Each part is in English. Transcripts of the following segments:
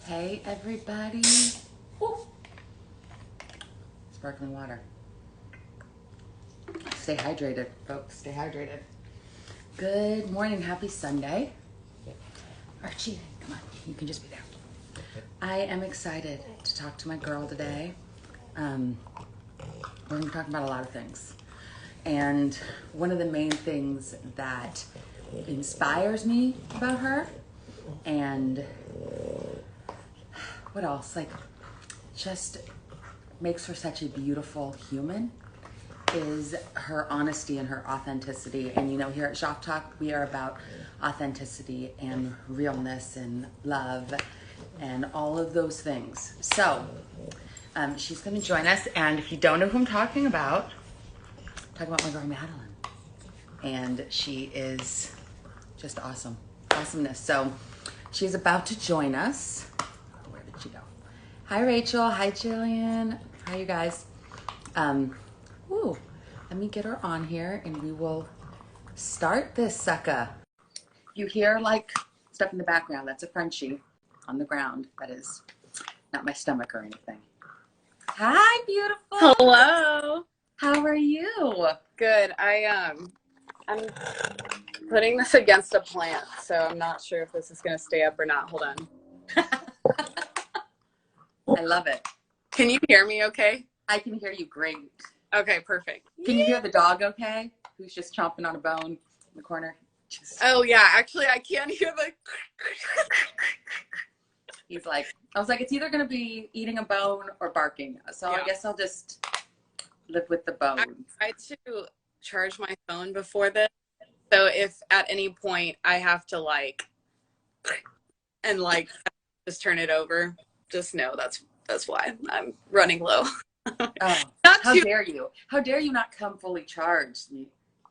Hey everybody. Ooh. Sparkling water. Stay hydrated, folks. Stay hydrated. Good morning. Happy Sunday. Archie, come on. You can just be there. I am excited to talk to my girl today. We're going to be talking about a lot of things. And one of the main things that inspires me about her, and what else? Like, just makes her such a beautiful human, is her honesty and her authenticity. And you know, here at JAcques Talk, we are about authenticity and realness and love and all of those things. So she's going to join us, and if you don't know who I'm talking about my girl Madeline. And she is just awesome. Awesomeness. So she's about to join us. Where did she go? Hi Rachel. Hi Jillian. Hi you guys. Let me get her on here and we will start this sucker. You hear like stuff in the background, that's a Frenchie on the ground. That is not my stomach or anything. Hi, beautiful. Hello. How are you? Good. I'm putting this against a plant, so I'm not sure if this is going to stay up or not. Hold on. I love it. Can you hear me okay? I can hear you great. Okay, perfect. Can you hear the dog okay? Who's just chomping on a bone in the corner? Oh, yeah. Actually, I can't hear the... He's like, I was like, it's either going to be eating a bone or barking. So yeah. I guess I'll just live with the bone. I tried to charge my phone before this. So if at any point I have to just turn it over, just know that's why I'm running low. Oh, how dare you? How dare you not come fully charged?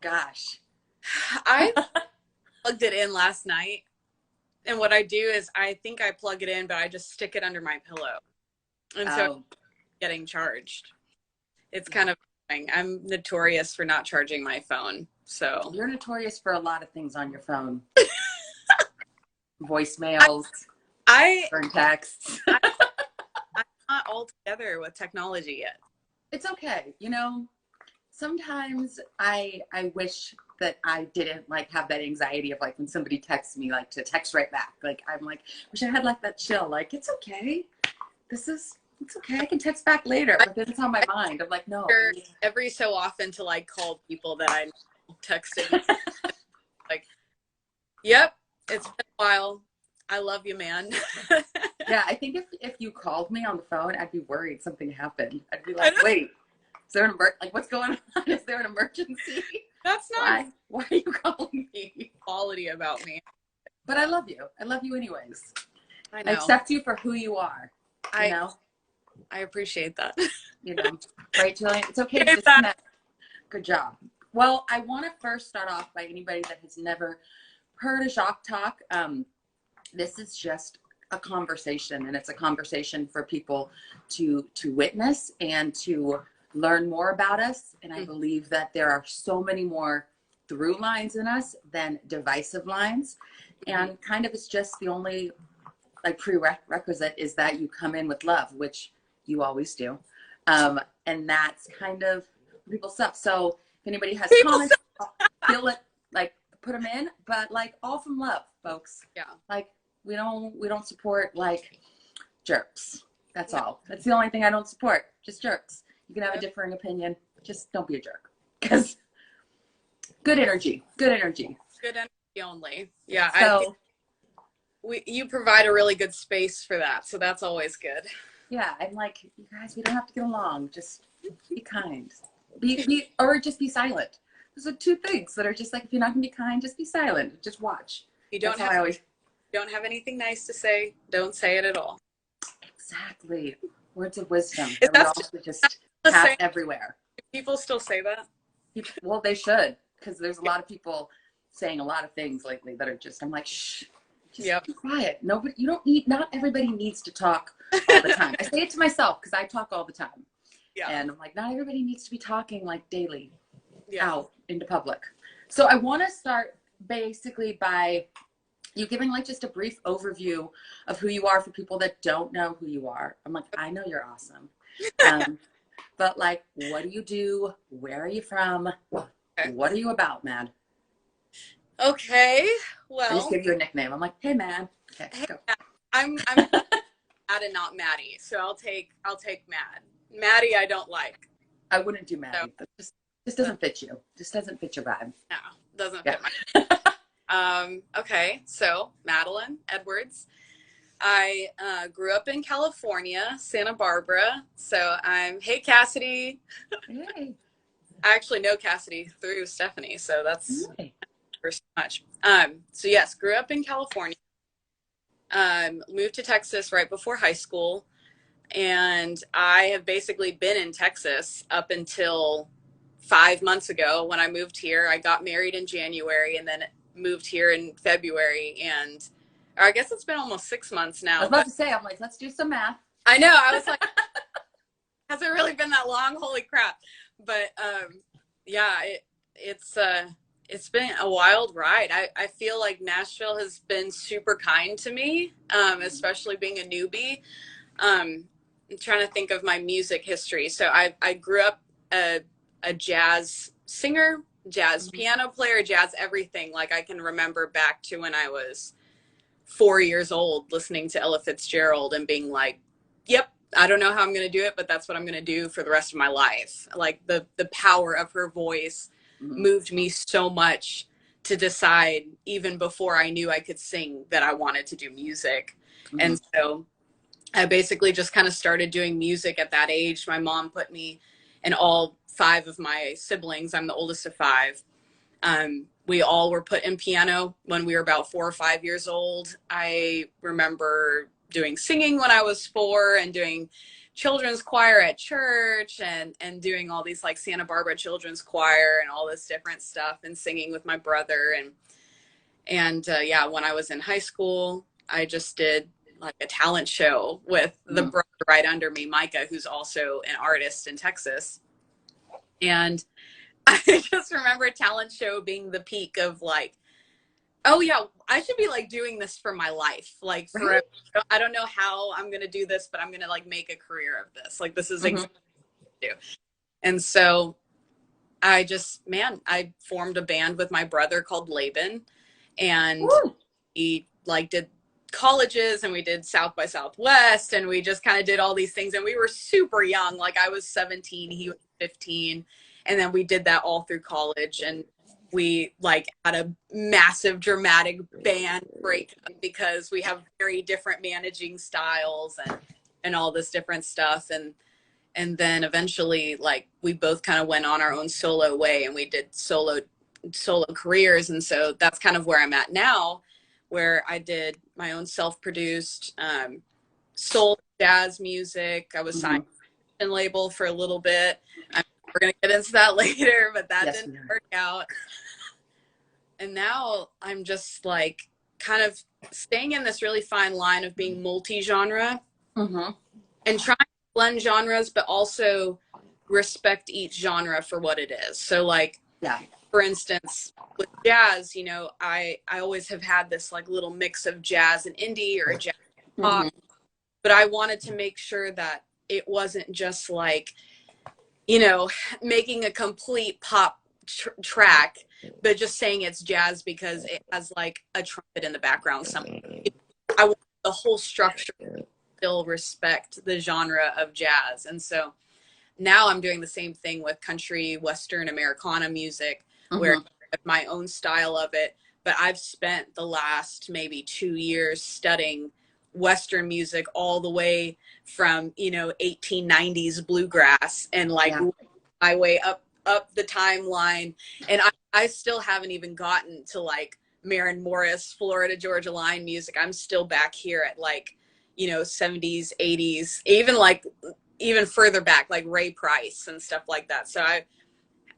Gosh. I plugged it in last night. And what I do is I think I plug it in, but I just stick it under my pillow. And so I'm getting charged. It's kind of annoying. I'm notorious for not charging my phone. So you're notorious for a lot of things on your phone. Voicemails, burn texts. I'm not all together with technology yet. It's okay. You know, sometimes I wish that I didn't have that anxiety of when somebody texts me to text right back. I'm wish I had that chill. It's okay. It's okay. I can text back later. But then it's on my mind. I'm no. Every so often to call people that I texted. Yep, it's been a while. I love you, man. Yeah, I think if you called me on the phone, I'd be worried something happened. I'd be wait, is there an what's going on? Is there an emergency? That's not why are you calling me? Quality about me. But I love you. I love you anyways. I know. I accept you for who you are. You know? I appreciate that. You know, right, Jillian? It's okay to disconnect. Good job. Well, I want to first start off by anybody that has never heard of JAcques Talk. This is just a conversation, and it's a conversation for people to witness and to learn more about us. And I believe that there are so many more through lines in us than divisive lines. And kind of it's just the only prerequisite is that you come in with love, which you always do. And that's kind of people's stuff. So if anybody has comments, feel it, put them in, but all from love, folks. Yeah. We don't support jerks. That's all. That's the only thing I don't support. Just jerks. You can have a differing opinion. Just don't be a jerk. Because good energy. Good energy. Good energy only. Yeah. So, you provide a really good space for that. So that's always good. Yeah. I'm you guys, we don't have to get along. Just be kind. Or just be silent. Those are two things that are just if you're not going to be kind, just be silent. Just watch. You don't have anything nice to say, don't say it at all. Exactly. Words of wisdom. Is that just pass everywhere. Do people still say that? Well, they should, because there's a lot of people saying a lot of things lately that are just, I'm shh, just be quiet. Not everybody needs to talk all the time. I say it to myself because I talk all the time. Yeah. And I'm not everybody needs to be talking daily out into public. So I want to start basically by you giving like just a brief overview of who you are for people that don't know who you are. I'm like, I know you're awesome. But like, what do you do? Where are you from? Okay. What are you about, Mad? Okay. Well, I just gave you a nickname. I'm like, hey, Mad. Okay, hey, go. I'm Mad and not Maddie, so I'll take Mad. Maddie, I don't like. I wouldn't do Maddie. So, just doesn't fit you. Just doesn't fit your vibe. No, doesn't fit my. Okay, so Madeline Edwards. I grew up in California, Santa Barbara. So hey, Cassidy. Hey. I actually know Cassidy through Stephanie, so that's Hey. for so much. So yes, grew up in California. Moved to Texas right before high school, and I have basically been in Texas up until 5 months ago when I moved here. I got married in January and then moved here in February, and or I guess it's been almost 6 months now. I was about to say, I'm like, let's do some math. I know. I was like, has it really been that long? Holy crap. But yeah, it's been a wild ride. I feel like Nashville has been super kind to me, especially being a newbie. I'm trying to think of my music history. So I grew up a jazz singer, jazz piano player, jazz everything. Like I can remember back to when I was 4 years old listening to Ella Fitzgerald and being like, yep, I don't know how I'm going to do it, but that's what I'm going to do for the rest of my life. Like the power of her voice moved me so much to decide, even before I knew I could sing, that I wanted to do music. And so I basically just kind of started doing music at that age. My mom put me and all 5 of my siblings, I'm the oldest of 5. We all were put in piano when we were about 4 or 5 years old. I remember doing singing when I was 4 and doing children's choir at church and doing all these like Santa Barbara children's choir and all this different stuff and singing with my brother. And yeah, when I was in high school, I just did like a talent show with the brother right under me, Micah, who's also an artist in Texas. And I just remember a talent show being the peak of like, oh yeah, I should be like doing this for my life, like forever. Right? I don't know how I'm gonna do this, but I'm gonna like make a career of this. Like this is exactly what I do. And so I formed a band with my brother called Laban, and we like did colleges and we did South by Southwest and we just kind of did all these things, and we were super young. Like I was 17, he was 15. And then we did that all through college, and we like had a massive dramatic band breakup because we have very different managing styles and all this different stuff. And then eventually like we both kind of went on our own solo way and we did solo careers. And so that's kind of where I'm at now, where I did my own self-produced soul jazz music. I was signed to a label for a little bit. We're going to get into that later, but that didn't work out. And now I'm just like kind of staying in this really fine line of being multi-genre and trying to blend genres, but also respect each genre for what it is. So like, for instance, with jazz, you know, I always have had this like little mix of jazz and indie or jazz and pop, but I wanted to make sure that it wasn't just like, you know, making a complete pop track, but just saying it's jazz because it has like a trumpet in the background. I want the whole structure to still respect the genre of jazz. And so now I'm doing the same thing with country, Western, Americana music, where I have my own style of it. But I've spent the last maybe 2 years studying Western music all the way from, you know, 1890s bluegrass and like my way up the timeline. And I still haven't even gotten to like Maren Morris, Florida Georgia Line music. I'm still back here at like, you know, 70s, 80s, even further back, like Ray Price and stuff like that. So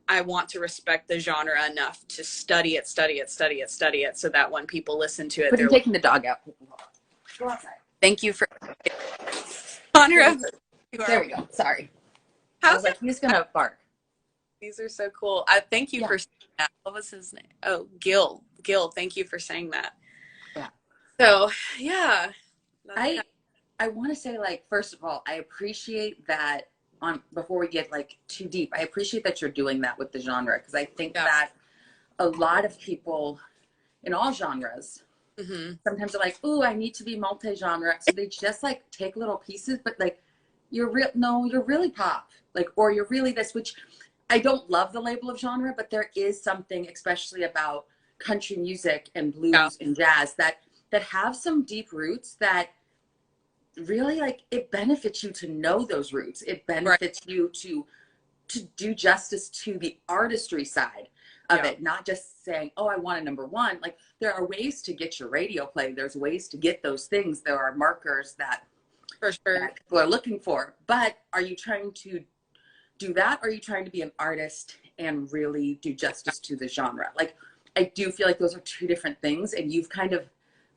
I want to respect the genre enough to study it so that when people listen to it, they're taking the dog out. Go outside. Thank you for honor of. There we go. Sorry. I was like, he's gonna bark. These are so cool. Thank you for saying that. What was his name? Oh, Gil. Thank you for saying that. Yeah. So yeah, I want to say, like, first of all, I appreciate that before we get like too deep, I appreciate that you're doing that with the genre, because I think that a lot of people in all genres sometimes are like, "Ooh, I need to be multi-genre," so they just like take little pieces, but like you're really pop, like, or you're really this, which I don't love the label of genre, but there is something, especially about country music and blues and jazz, that have some deep roots that really, like, it benefits you to know those roots. It benefits you to do justice to the artistry side of it, not just saying, oh, I want a number one. Like, there are ways to get your radio play. There's ways to get those things. There are markers that, for sure, that people are looking for. But are you trying to do that? Or are you trying to be an artist and really do justice to the genre? Like, I do feel like those are two different things, and you've kind of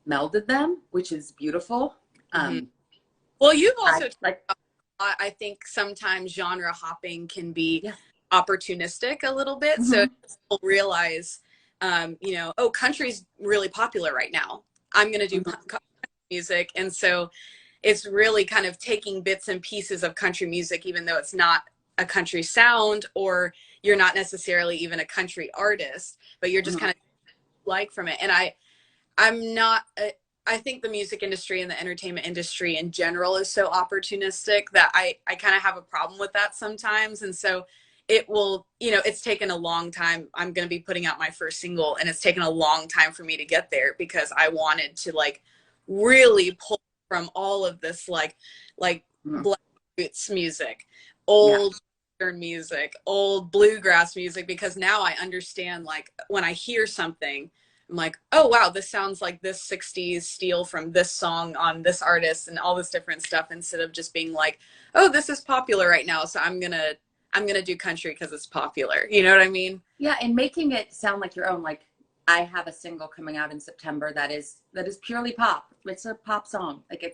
melded them, which is beautiful. Well, you've also I think sometimes genre hopping can be opportunistic a little bit. So people realize, you know, oh, country's really popular right now. I'm going to do country music. And so it's really kind of taking bits and pieces of country music, even though it's not a country sound, or you're not necessarily even a country artist, but you're just kind of like from it. And I'm not, I think the music industry and the entertainment industry in general is so opportunistic that I kind of have a problem with that sometimes. And so it will, you know, it's taken a long time. I'm going to be putting out my first single, and it's taken a long time for me to get there, because I wanted to like really pull from all of this, like Black Roots music, old music, old bluegrass music, because now I understand, like, when I hear something, I'm like, oh, wow, this sounds like this 60s steal from this song on this artist and all this different stuff, instead of just being like, oh, this is popular right now, so I'm gonna do country because it's popular. You know what I mean? Yeah, and making it sound like your own. Like, I have a single coming out in September that is purely pop. It's a pop song. Like,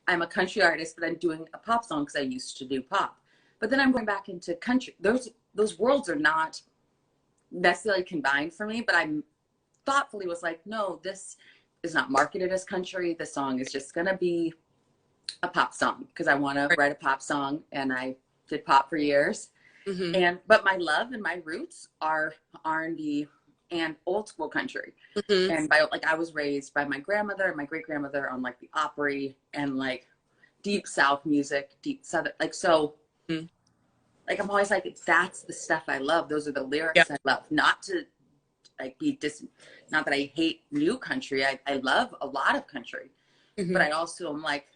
I'm a country artist, but I'm doing a pop song because I used to do pop. But then I'm going back into country. Those worlds are not necessarily combined for me, but I'm thoughtfully was like, no, this is not marketed as country. The song is just gonna be a pop song because I want to write a pop song, and I did pop for years. But my love and my roots are R&B and old school country. And I was raised by my grandmother and my great grandmother on like the Opry and like deep South music, deep Southern, like, so. Like, I'm always like, that's the stuff I love. Those are the lyrics I love. Not to like not that I hate new country. I love a lot of country, but I also am like,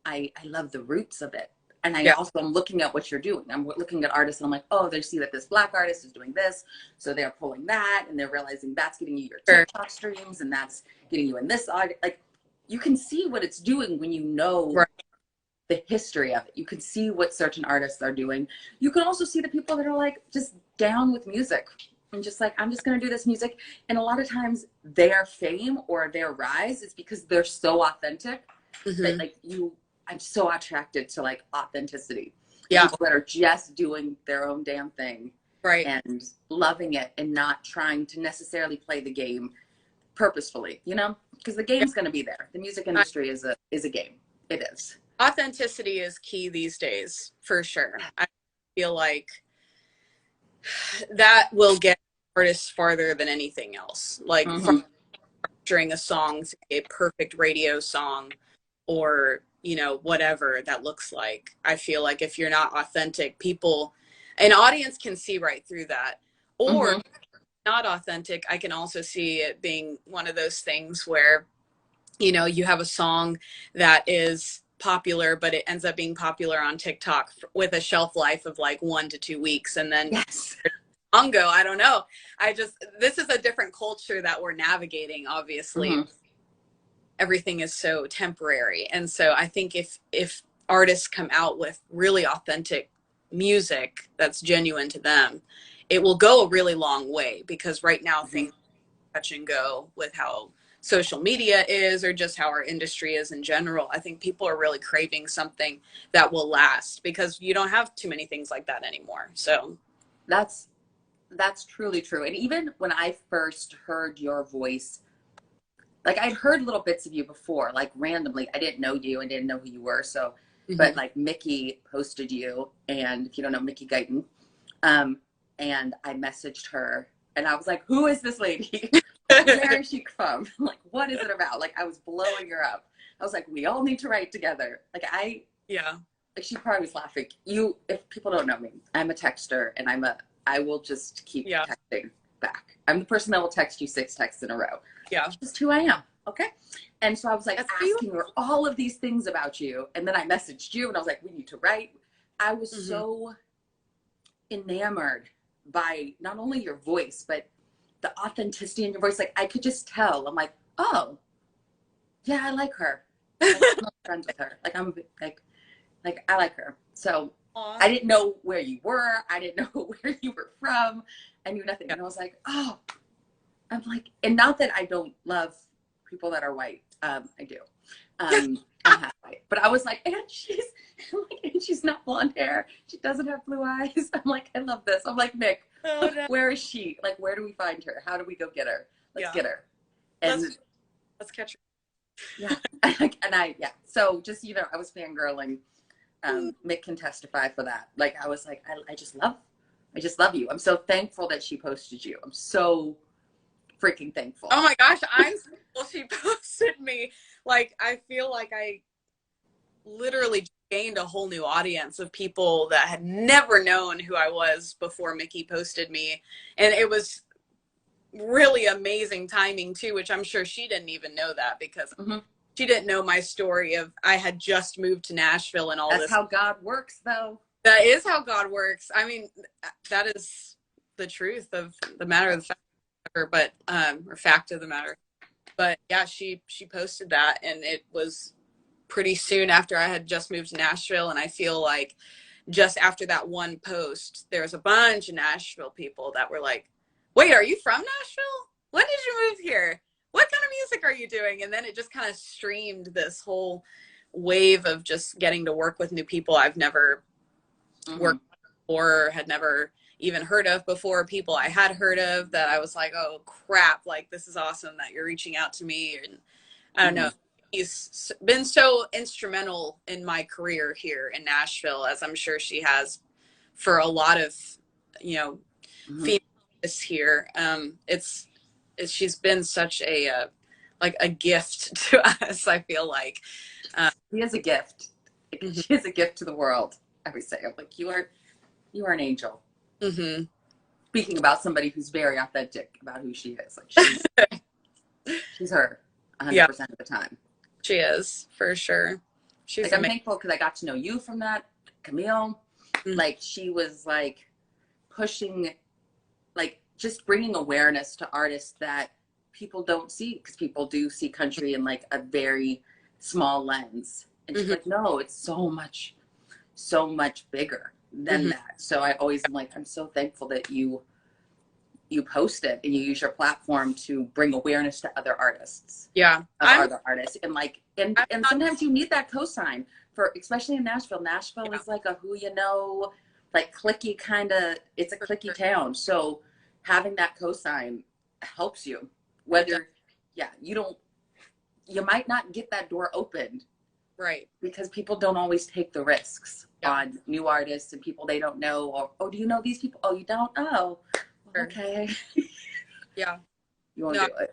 I love the roots of it. And I also am looking at what you're doing. I'm looking at artists and I'm like, oh, they see that this Black artist is doing this, so they're pulling that, and they're realizing that's getting you your TikTok streams, and that's getting you in this audience. Like, you can see what it's doing when you know the history of it. You can see what certain artists are doing. You can also see the people that are like just down with music and just like, I'm just going to do this music. And a lot of times their fame or their rise is because they're so authentic that like I'm so attracted to like authenticity. People that are just doing their own damn thing and loving it and not trying to necessarily play the game purposefully, you know, because the game's going to be there. The music industry is a game. It is. Authenticity is key these days, for sure. I feel like that will get artists farther than anything else. Like, from structuring a song to a perfect radio song, or, you know, whatever that looks like. I feel like if you're not authentic, an audience can see right through that. Or not authentic, I can also see it being one of those things where, you know, you have a song that is popular, but it ends up being popular on TikTok with a shelf life of like 1 to 2 weeks, and then Ongo, I don't know. This is a different culture that we're navigating, obviously. Everything is so temporary. And so I think if artists come out with really authentic music that's genuine to them, it will go a really long way, because right now things touch and go with how social media is, or just how our industry is in general. I think people are really craving something that will last, because you don't have too many things like that anymore. So that's truly true. And even when I first heard your voice like I'd heard little bits of you before, like randomly. I didn't know you. I didn't know who you were. So, but like Mickey posted you, and if you don't know Mickey Guyton, and I messaged her, and I was like, "Who is this lady? Where is she from? Like, what is it about?" Like, I was blowing her up. I was like, "We all need to write together." Like, like she probably was laughing. If people don't know me, I'm a texter, and I will just keep texting back. I'm the person that will text you 6 texts in a row. Yeah. That's just who I am. Okay. And so I was like asking her all of these things about you. And then I messaged you and I was like, we need to write. I was so enamored by not only your voice, but the authenticity in your voice. Like I could just tell. I'm like, oh, yeah, I like her. I'm friends with her. Like I'm like I like her. So I didn't know where you were. I didn't know where you were from. I knew nothing. And I was like, oh, I'm like, and not that I don't love people that are white. I do. I'm half white. But I was like, and she's not blonde hair. She doesn't have blue eyes. I'm like, I love this. I'm like, Nick, where is she? Like, where do we find her? How do we go get her? Let's get her. And let's catch her. Yeah. So just, I was fangirling. Mick can testify for that. Like, I was like, I just love you. I'm so thankful that she posted you. I'm so freaking thankful. Oh my gosh, I'm thankful she posted me. Like, I feel like I literally gained a whole new audience of people that had never known who I was before Mickey posted me. And it was really amazing timing too, which I'm sure she didn't even know that because she didn't know my story of I had just moved to Nashville and all this. That's how God works, though. That is how God works. I mean, that is the truth of the matter of the fact, or fact of the matter. But yeah, she posted that, and it was pretty soon after I had just moved to Nashville. And I feel like just after that one post, there was a bunch of Nashville people that were like, wait, are you from Nashville? When did you move here? What kind of music are you doing? And then it just kind of streamed this whole wave of just getting to work with new people I've never worked with or had never even heard of before, people I had heard of that I was like, oh crap, like this is awesome that you're reaching out to me. And I don't know, he's been so instrumental in my career here in Nashville, as I'm sure she has for a lot of, females here. She's been such a gift to us. I feel like she is a gift. She is a gift to the world. I would say, I'm like, you are an angel. Speaking about somebody who's very authentic about who she is, like she's her 100% of the time. She is, for sure. She's like, I'm thankful because I got to know you from that, Camille. Like she was like pushing, like just bringing awareness to artists that people don't see, because people do see country in like a very small lens. And she's like, no, it's so much bigger than that. So I always am like, I'm so thankful that you post it and you use your platform to bring awareness to other artists. Yeah. Other artists. And like, and sometimes you need that cosign for, especially in Nashville. Nashville is like a who you know, like cliquey kind of, it's a cliquey town. So having that cosign helps you. Whether, you might not get that door opened. Right. Because people don't always take the risks on new artists and people they don't know. Or, oh, do you know these people? Oh, you don't? Oh, okay. Yeah. You won't do it. I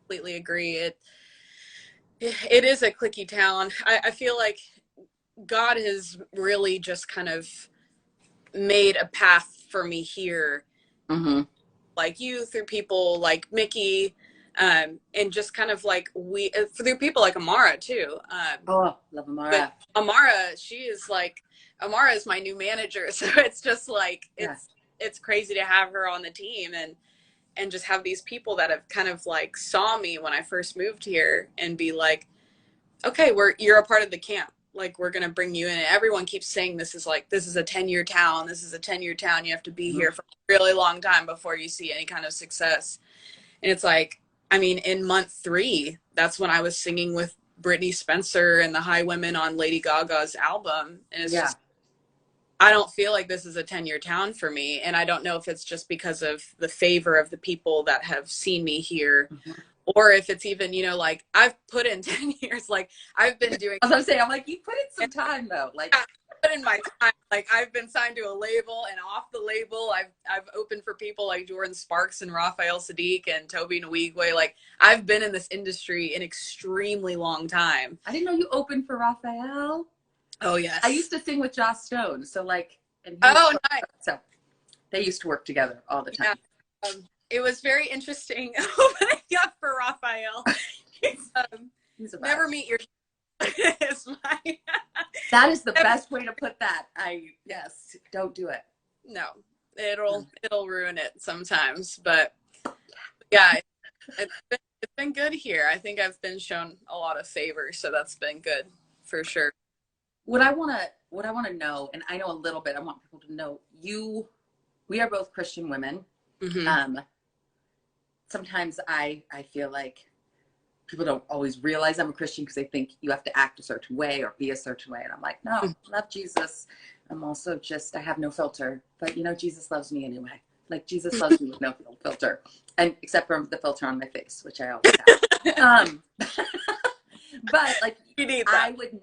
completely agree. It is a cliquey town. I feel like God has really just kind of made a path for me here. Like you, through people like Mickey, and just kind of like through people like Amara too. Love Amara. Amara, Amara is my new manager. So it's just like, it's crazy to have her on the team and just have these people that have kind of like saw me when I first moved here and be like, okay, you're a part of the camp. Like, we're going to bring you in. And everyone keeps saying this is a 10-year town. This is a 10-year town. You have to be here for a really long time before you see any kind of success. And it's like, I mean, in month 3, that's when I was singing with Brittany Spencer and the High Women on Lady Gaga's album. And it's just, I don't feel like this is a 10-year town for me. And I don't know if it's just because of the favor of the people that have seen me here or if it's even, you know, like I've put in 10 years, like I've been doing. As I'm saying, I'm like, you put in some time though. Like, I put in my time. Like I've been signed to a label, and off the label, I've opened for people like Jordan Sparks and Raphael Sadiq and Toby Nwigwe. Like I've been in this industry an extremely long time. I didn't know you opened for Raphael. Oh yes. I used to sing with Joss Stone. So like, and oh nice. So they used to work together all the time. Yeah. It was very interesting opening up for Raphael. He's never meet your is my that is the best way to put that. Yes, don't do it. No, it'll ruin it sometimes, but yeah, it's been good here. I think I've been shown a lot of favor, so that's been good for sure. What I want to know, and I know a little bit, I want people to know, we are both Christian women. Mm-hmm. Sometimes I feel like people don't always realize I'm a Christian because they think you have to act a certain way or be a certain way. And I'm like, no, love Jesus. I'm also I have no filter, but you know, Jesus loves me anyway. Like Jesus loves me with no filter, and except for the filter on my face, which I always have. But like, I would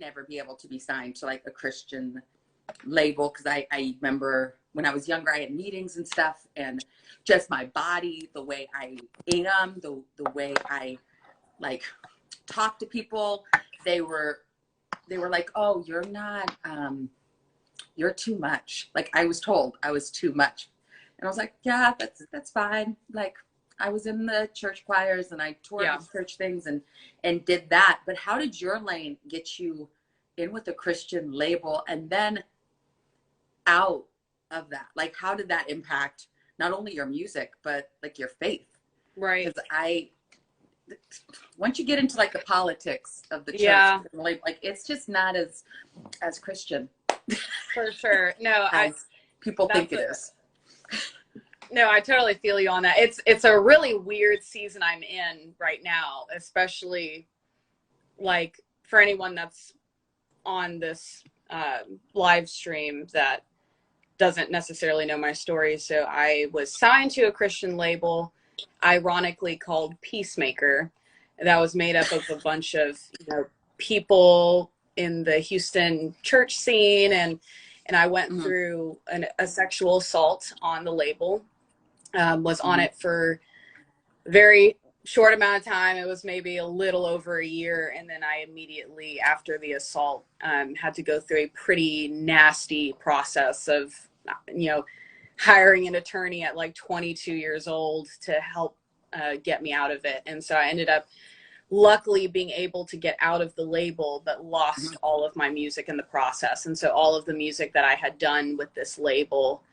never be able to be signed to like a Christian label, because I remember when I was younger, I had meetings and stuff, and just my body, the way I am, the way I like talk to people, they were like, oh, you're not, you're too much. Like I was told I was too much, and I was like, yeah, that's fine. Like I was in the church choirs and I toured church things and did that. But how did your lane get you in with a Christian label and then out of that? Like how did that impact not only your music but like your faith? Right. Because once you get into like the politics of the church, like it's just not as Christian. For sure. No, people think it is. No, I totally feel you on that. It's a really weird season I'm in right now, especially like for anyone that's on this live stream that doesn't necessarily know my story. So I was signed to a Christian label, ironically called Peacemaker, that was made up of a bunch of, you know, people in the Houston church scene, and I went through a sexual assault on the label. Was on it for a very short amount of time. It was maybe a little over a year, and then I immediately after the assault had to go through a pretty nasty process of, you know, hiring an attorney at like 22 years old to help get me out of it. And so I ended up luckily being able to get out of the label, but lost all of my music in the process. And so all of the music that I had done with this label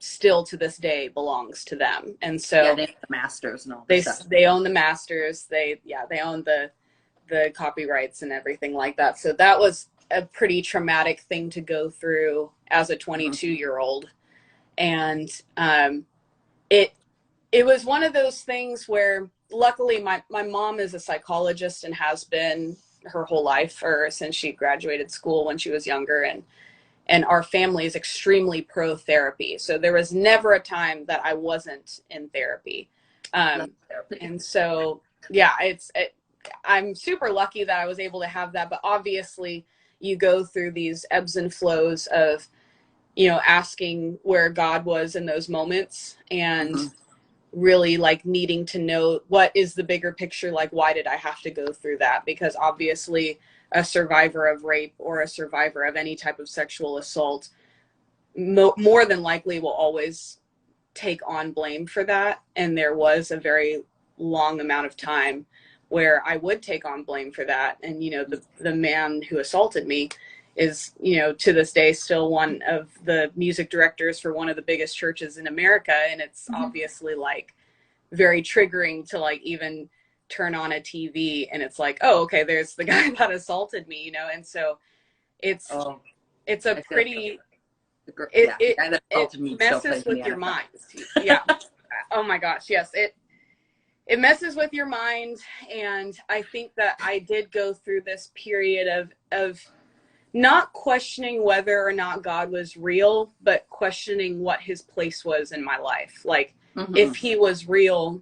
still to this day belongs to them. And so they own the masters and all that stuff. They own the masters. They own the copyrights and everything like that. So that was a pretty traumatic thing to go through as a 22-year-old. And it was one of those things where luckily my mom is a psychologist and has been her whole life, or since she graduated school when she was younger, and our family is extremely pro therapy. So there was never a time that I wasn't in therapy. And so, yeah, I'm super lucky that I was able to have that. But obviously you go through these ebbs and flows of, you know, asking where God was in those moments, and really like needing to know what is the bigger picture. Like, why did I have to go through that? Because obviously a survivor of rape or a survivor of any type of sexual assault more than likely will always take on blame for that. And there was a very long amount of time where I would take on blame for that. And, you know, the man who assaulted me is, you know, to this day still one of the music directors for one of the biggest churches in America. And it's obviously like very triggering to like even turn on a TV and it's like, oh, okay, there's the guy that assaulted me, you know. And so it's a pretty it messes with your mind. Yeah. Oh my gosh, yes, it messes with your mind. And I think that I did go through this period of not questioning whether or not God was real, but questioning what his place was in my life. Like, if he was real,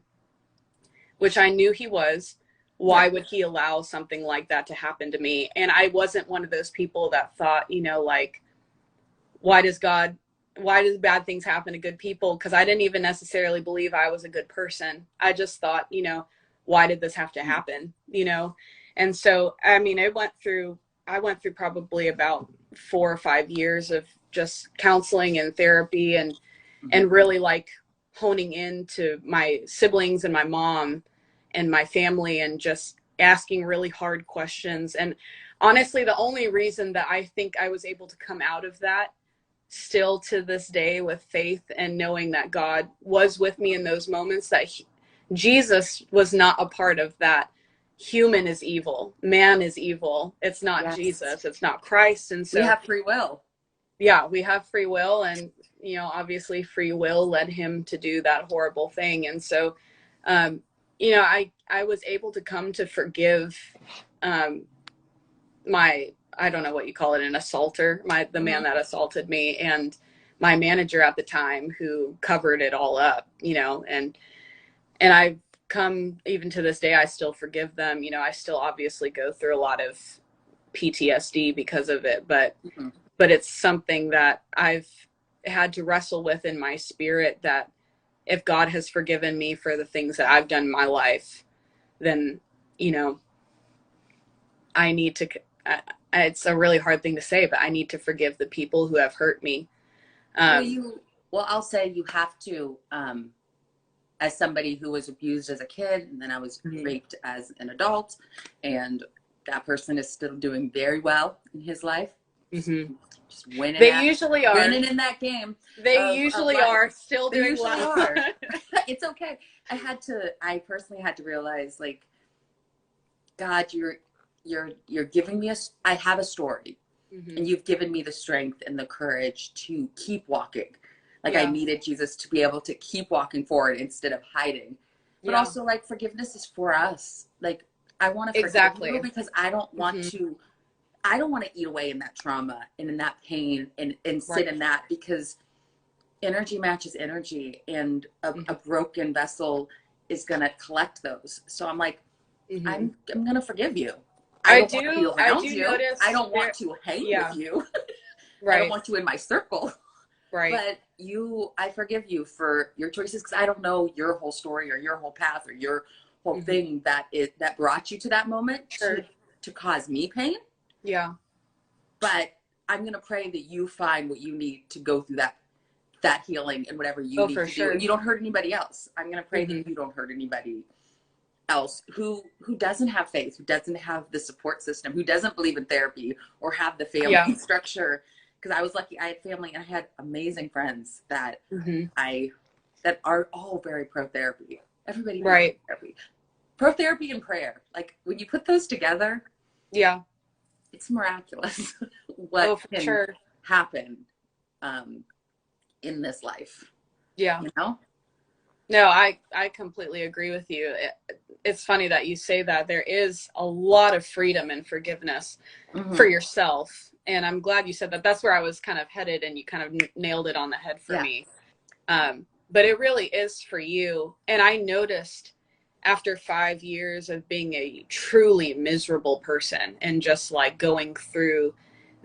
which I knew he was, why would he allow something like that to happen to me? And I wasn't one of those people that thought, you know, like, why does bad things happen to good people? Because I didn't even necessarily believe I was a good person. I just thought, you know, why did this have to happen? You know? And so, I mean, I went through probably about 4 or 5 years of just counseling and therapy and really like honing into my siblings and my mom and my family and just asking really hard questions. And honestly, the only reason that I think I was able to come out of that still to this day with faith and knowing that God was with me in those moments, that Jesus was not a part of that. Human is evil. Man is evil. It's not Jesus. It's not Christ. And so we have free will. Yeah, we have free will. And, you know, obviously free will led him to do that horrible thing. And so, you know, I was able to come to forgive my, I don't know what you call it, an assaulter, the man that assaulted me, and my manager at the time who covered it all up, you know, and I've come, even to this day, I still forgive them. You know, I still obviously go through a lot of PTSD because of it, but it's something that I've had to wrestle with in my spirit, that if God has forgiven me for the things that I've done in my life, then, you know, I need to, it's a really hard thing to say, but I need to forgive the people who have hurt me. Well, I'll say you have to, as somebody who was abused as a kid, and then I was raped as an adult, and that person is still doing very well in his life. Just winning. They usually are winning in that game. They usually are still doing well. It's okay. I personally had to realize, like, God, you're giving me I have a story, and you've given me the strength and the courage to keep walking. Like, I needed Jesus to be able to keep walking forward instead of hiding. But also, like, forgiveness is for us. Like, I want to forgive you because I don't want to eat away in that trauma and in that pain and sit in that, because energy matches energy, and a broken vessel is going to collect those. So I'm like, I'm going to forgive you. I don't want to be around you. I don't want to hang with you. I don't want you in my circle. But I forgive you for your choices, because I don't know your whole story or your whole path or your whole thing that brought you to that moment to cause me pain. Yeah. But I'm going to pray that you find what you need to go through that healing and whatever you need to do. And you don't hurt anybody else. I'm going to pray that you don't hurt anybody else who doesn't have faith, who doesn't have the support system, who doesn't believe in therapy or have the family structure. Because I was lucky, I had family, and I had amazing friends that that are all very pro therapy. Everybody needs therapy. Pro therapy and prayer. Like, when you put those together, it's miraculous what can happen in this life. Yeah. You know? No, I completely agree with you. It's funny that you say that. There is a lot of freedom and forgiveness for yourself. And I'm glad you said that. That's where I was kind of headed, and you kind of nailed it on the head for me. But it really is for you. And I noticed after 5 years of being a truly miserable person and just like going through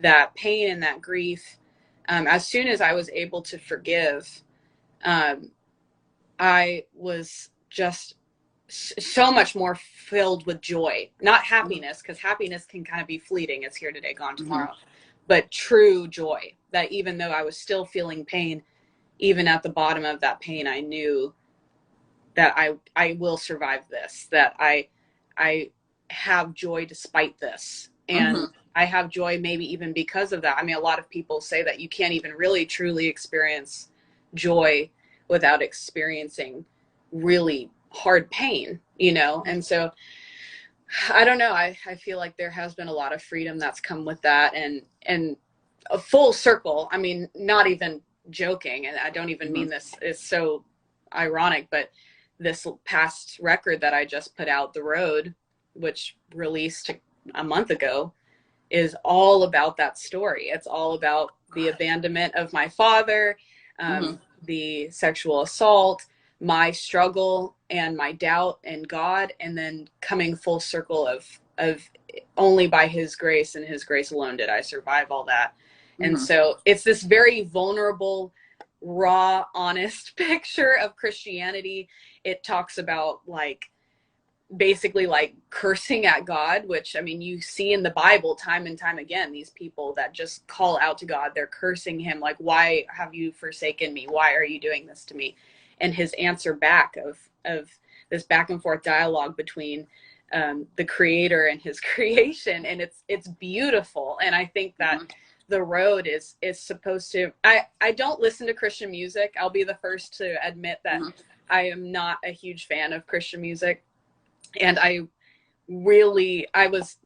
that pain and that grief, as soon as I was able to forgive, I was just so much more filled with joy, not happiness, because happiness can kind of be fleeting. It's here today, gone tomorrow, but true joy, that even though I was still feeling pain, even at the bottom of that pain, I knew that I will survive this, that I have joy despite this. And I have joy maybe even because of that. I mean, a lot of people say that you can't even really truly experience joy without experiencing really hard pain, you know? And so I don't know. I feel like there has been a lot of freedom that's come with that, and a full circle. I mean, not even joking. And I don't even mean this is so ironic, but this past record that I just put out, The Road, which released a month ago, is all about that story. It's all about the abandonment of my father, the sexual assault, my struggle and my doubt and God, and then coming full circle of only by his grace and his grace alone did I survive all that. And so it's this very vulnerable, raw, honest picture of Christianity. It talks about like basically like cursing at God, which I mean, you see in the Bible time and time again, these people that just call out to God, they're cursing him. Like, why have you forsaken me? Why are you doing this to me? And his answer back of this back and forth dialogue between the creator and his creation. And it's beautiful. And I think that the road is supposed to, I don't listen to Christian music. I'll be the first to admit that I am not a huge fan of Christian music. And I was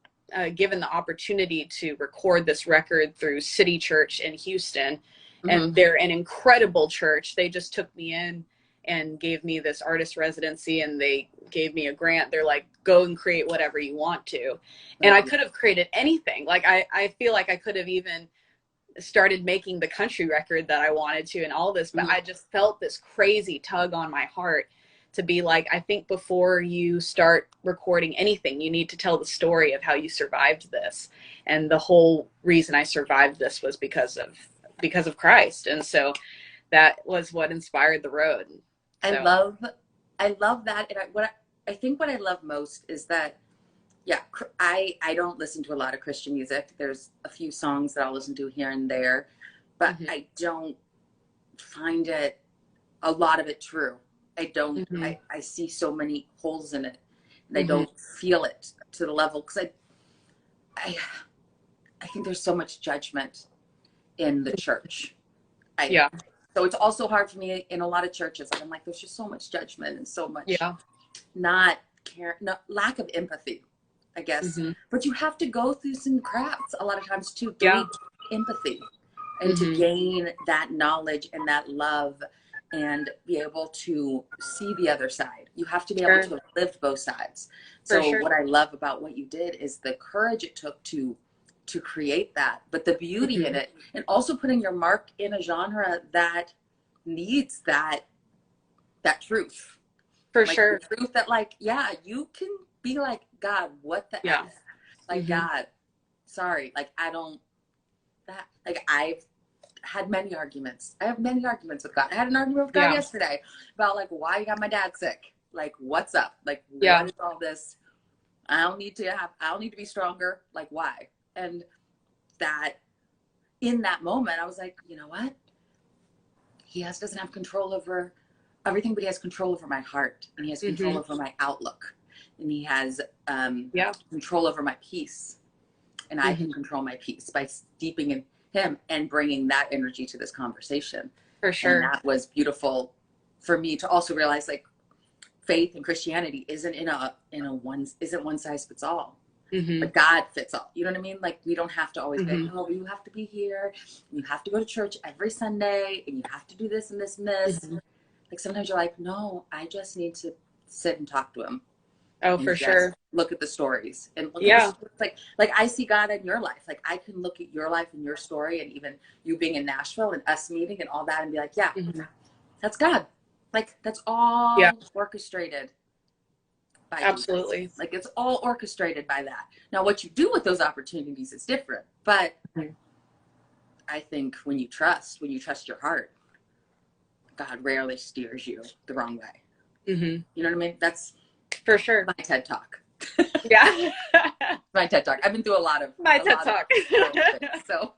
given the opportunity to record this record through City Church in Houston. And they're an incredible church. They just took me in and gave me this artist residency, and they gave me a grant. They're like, go and create whatever you want to. And I could have created anything. Like, I feel like I could have even started making the country record that I wanted to and all this, but I just felt this crazy tug on my heart to be like, I think before you start recording anything, you need to tell the story of how you survived this. And the whole reason I survived this was because of Christ. And so that was what inspired the road. So. I love that. And I think what I love most is that, yeah, I don't listen to a lot of Christian music. There's a few songs that I'll listen to here and there, but I don't find a lot of it true. I don't, I see so many holes in it, and I don't feel it to the level, because I think there's so much judgment in the church. So it's also hard for me in a lot of churches. I'm like, there's just so much judgment and so much not care, lack of empathy, I guess. But you have to go through some crap a lot of times to gain empathy and to gain that knowledge and that love and be able to see the other side. You have to be able to have lived both sides. So what I love about what you did is the courage it took to create that, but the beauty in it, and also putting your mark in a genre that needs that truth. For like, sure. The truth that, like, yeah, you can be like, God, what the F? Like, God, sorry. Like, I don't, that, like, I've had many arguments. I have many arguments with God. I had an argument with God yesterday about, like, why you got my dad sick? Like, what's up? Like, what is all this? I don't need to be stronger. Like, why? And that, in that moment, I was like, you know what? He doesn't have control over everything, but he has control over my heart, and he has control over my outlook, and he has control over my peace, and I can control my peace by steeping in him and bringing that energy to this conversation. For sure. And that was beautiful for me to also realize, like, faith and Christianity isn't isn't one size fits all. But God fits all. You know what I mean? Like, we don't have to always be, oh, you have to be here, you have to go to church every Sunday, and you have to do this and this and this. Like, sometimes you're like, no, I just need to sit and talk to him. Oh, for sure. Look at the stories and look at the stories. Like I see God in your life. Like, I can look at your life and your story, and even you being in Nashville and us meeting and all that, and be like, yeah, that's God. Like, that's all orchestrated. Absolutely. Jesus. Like, it's all orchestrated by that. Now, what you do with those opportunities is different, but I think when you trust your heart, God rarely steers you the wrong way. You know what I mean? That's for sure my TED Talk. Yeah. My TED Talk. I've been through a lot of TED Talk. So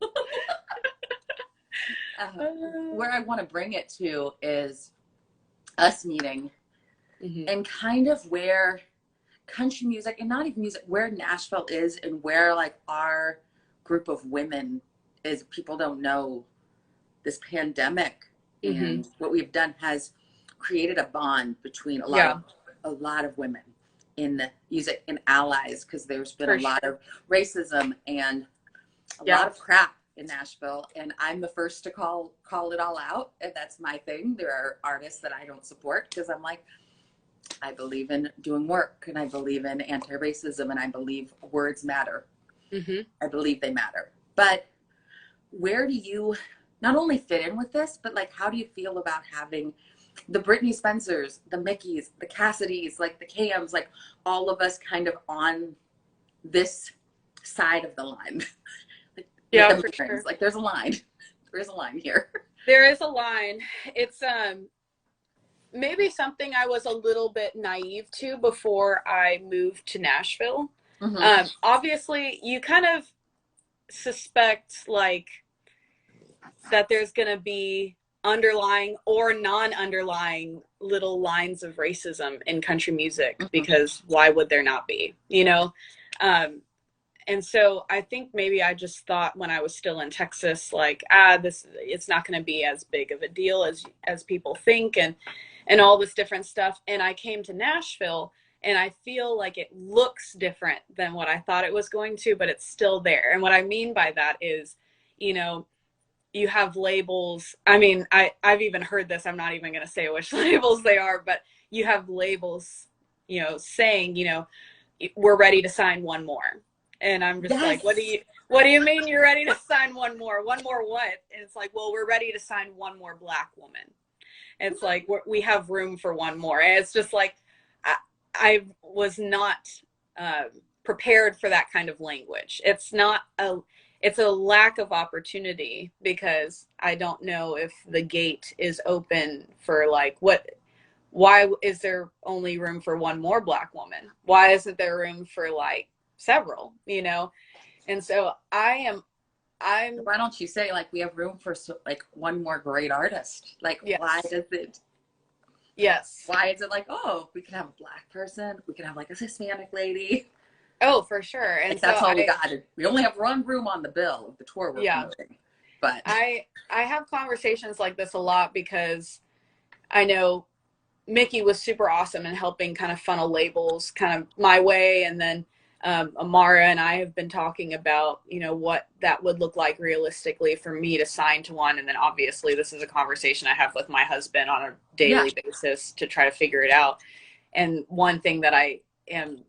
where I want to bring it to is us meeting and kind of where country music, and not even music, where Nashville is, and where, like, our group of women is. People don't know this pandemic and what we've done has created a bond between a lot of women in the music and allies, because there's been a lot of racism and a lot of crap in Nashville, and I'm the first to call it all out, and that's my thing. There are artists that I don't support, because I'm like, I believe in doing work, and I believe in anti-racism, and I believe words matter. I believe they matter. But where do you not only fit in with this, but, like, how do you feel about having the Brittany Spencers, the Mickeys, the Cassidys, like the Cams, like all of us kind of on this side of the line. Like, yeah, the for sure. Like there's a line. There is a line here. There is a line. It's maybe something I was a little bit naive to before I moved to Nashville. Mm-hmm. Obviously, you kind of suspect like that there's going to be underlying or non-underlying little lines of racism in country music, Mm-hmm. because why would there not be, you know? And so I think maybe I just thought when I was still in Texas, like, it's not going to be as big of a deal as people think, and all this different stuff. And I came to Nashville, and I feel like it looks different than what I thought it was going to, but it's still there. And what I mean by that is, you know, you have labels. I mean, I've even heard this. I'm not even going to say which labels they are, but you have labels, you know, saying, you know, we're ready to sign one more. And I'm just like, what do you mean you're ready to sign one more? One more what? And it's like, well, we're ready to sign one more Black woman. And it's like, we have room for one more. And it's just like, I was not prepared for that kind of language. It's a lack of opportunity, because I don't know if the gate is open for like, why is there only room for one more Black woman? Why isn't there room for like several, you know? And so I'm why don't you say like we have room for like one more great artist? Like, yes. Why does it? Yes. Why is it like, oh, we can have a Black person, we can have like a Hispanic lady? Oh, for sure. And like, that's all we got. We only have one room on the bill of the tour we're promoting. But I have conversations like this a lot, because I know Mickey was super awesome in helping kind of funnel labels kind of my way. And then Amara and I have been talking about, you know, what that would look like realistically for me to sign to one. And then obviously this is a conversation I have with my husband on a daily basis to try to figure it out. And one thing that I am,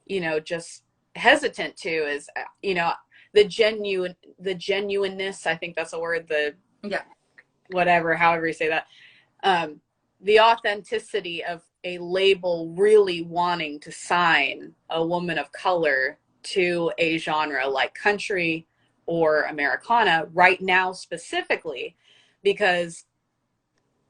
you know, just hesitant to is, you know, the genuineness, I think that's a word, whatever, however you say that, the authenticity of a label really wanting to sign a woman of color to a genre like country or Americana right now specifically, because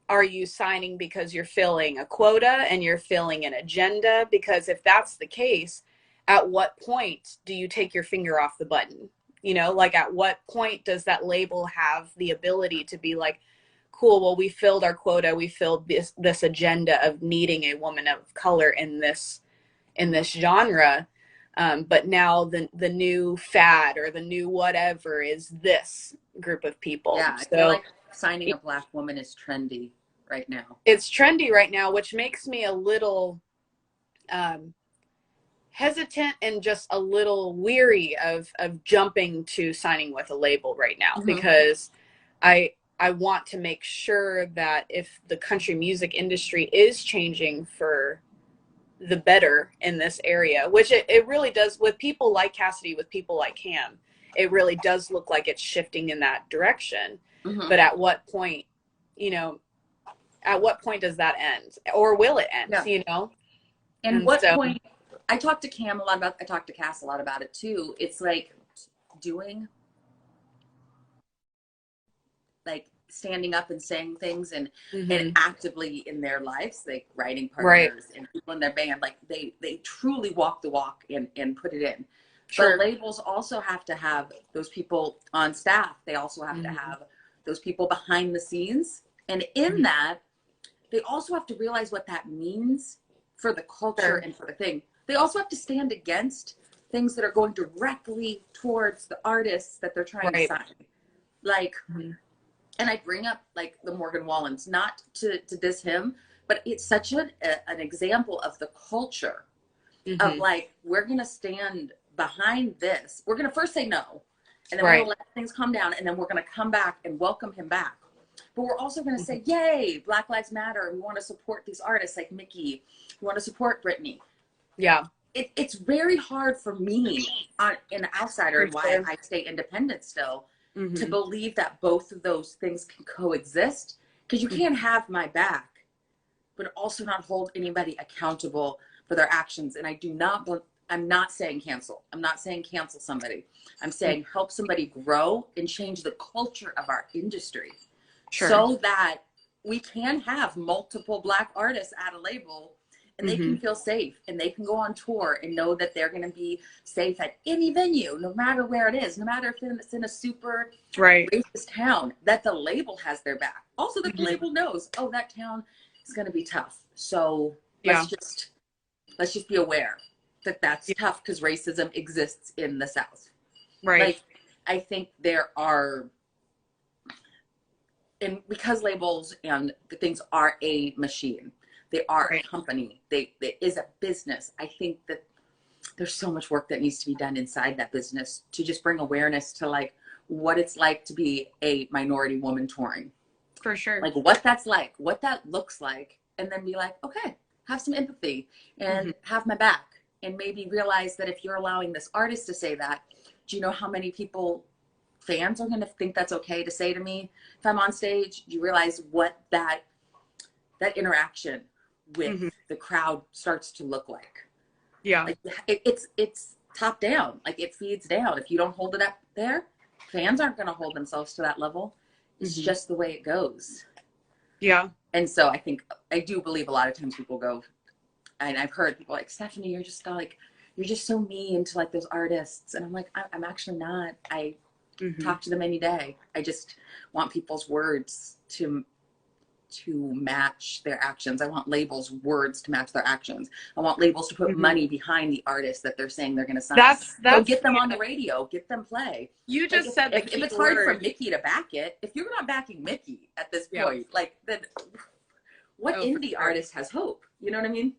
are you signing because you're filling a quota and you're filling an agenda? Because if that's the case, at what point do you take your finger off the button? You know, like at what point does that label have the ability to be like, cool, well, we filled our quota, we filled this agenda of needing a woman of color in this genre, but now the new fad or the new whatever is this group of people. Yeah, I feel like signing a Black woman is trendy right now. It's trendy right now, which makes me a little hesitant and just a little weary of jumping to signing with a label right now, because I want to make sure that if the country music industry is changing for the better in this area, which it really does with people like Cassidy, with people like Cam, it really does look like it's shifting in that direction. But at what point, you know, at what point does that end, or will it end, you know? And what point, I talked to Cam a lot about, I talked to Cass a lot about it too. It's like standing up and saying things and actively in their lives, like writing partners and people in their band, like they truly walk the walk and put it in. But labels also have to have those people on staff. They also have to have those people behind the scenes. And in that, they also have to realize what that means for the culture and for the thing. They also have to stand against things that are going directly towards the artists that they're trying to sign. Like, and I bring up like the Morgan Wallens, not to diss him, but it's such an example of the culture of like, we're going to stand behind this. We're going to first say no, and then we're going to let things calm down, and then we're going to come back and welcome him back. But we're also going to say, yay, Black Lives Matter. We want to support these artists like Mickey. We want to support Brittany. Yeah. It's very hard for me, an outsider, and why I stay independent still, to believe that both of those things can coexist. Because you can't have my back but also not hold anybody accountable for their actions. And I'm not saying cancel. I'm not saying cancel somebody. I'm saying help somebody grow and change the culture of our industry, so that we can have multiple Black artists at a label, and they can feel safe, and they can go on tour and know that they're going to be safe at any venue, no matter where it is, no matter if it's in a super racist town, that the label has their back. Also, the label knows, oh, that town is going to be tough. So let's just be aware that that's tough, because racism exists in the South. Like, I think there are, and because labels and the things are a machine, they are a company, it is a business. I think that there's so much work that needs to be done inside that business to just bring awareness to like what it's like to be a minority woman touring. For sure. Like what that's like, what that looks like, and then be like, okay, have some empathy and have my back. And maybe realize that if you're allowing this artist to say that, do you know how many fans are going to think that's okay to say to me if I'm on stage? Do you realize what that interaction with the crowd starts to look like? Yeah. Like it's top down. Like it feeds down. If you don't hold it up there, fans aren't going to hold themselves to that level. It's just the way it goes. Yeah. And so I do believe a lot of times people go, and I've heard people like, Stephanie, you're just so mean to like those artists. And I'm like, I'm actually not. I talk to them any day. I just want people's words to match their actions. I want labels' words to match their actions. I want labels to put money behind the artists that they're saying they're going to sign. So get them on the radio, get them play. You just said if it's hard for Mickey to back it, if you're not backing Mickey at this point, like then what indie artist has hope? You know what I mean?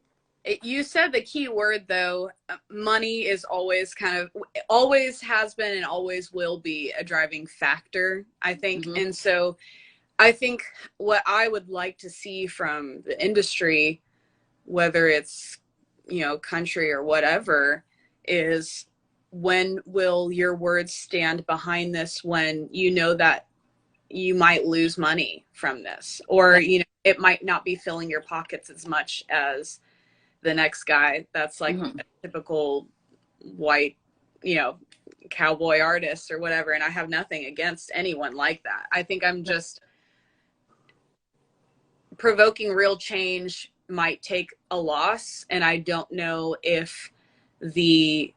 You said the key word though. Money is always always has been and always will be a driving factor, I think. And so I think what I would like to see from the industry, whether it's, country or whatever, is when will your words stand behind this when you know that you might lose money from this, or, it might not be filling your pockets as much as the next guy that's like a typical white, cowboy artist or whatever. And I have nothing against anyone like that. I think I'm just provoking real change might take a loss. And I don't know if the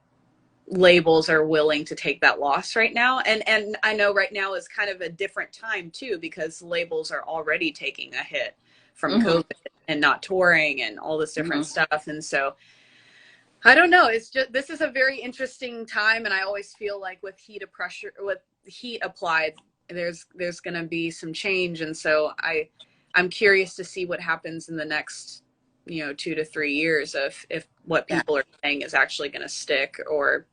labels are willing to take that loss right now. And I know right now is kind of a different time too, because labels are already taking a hit from COVID and not touring and all this different stuff. And so I don't know. It's just, this is a very interesting time. And I always feel like with heat applied, there's going to be some change. And so I'm curious to see what happens in the next, 2 to 3 years if what people are saying is actually going to stick, or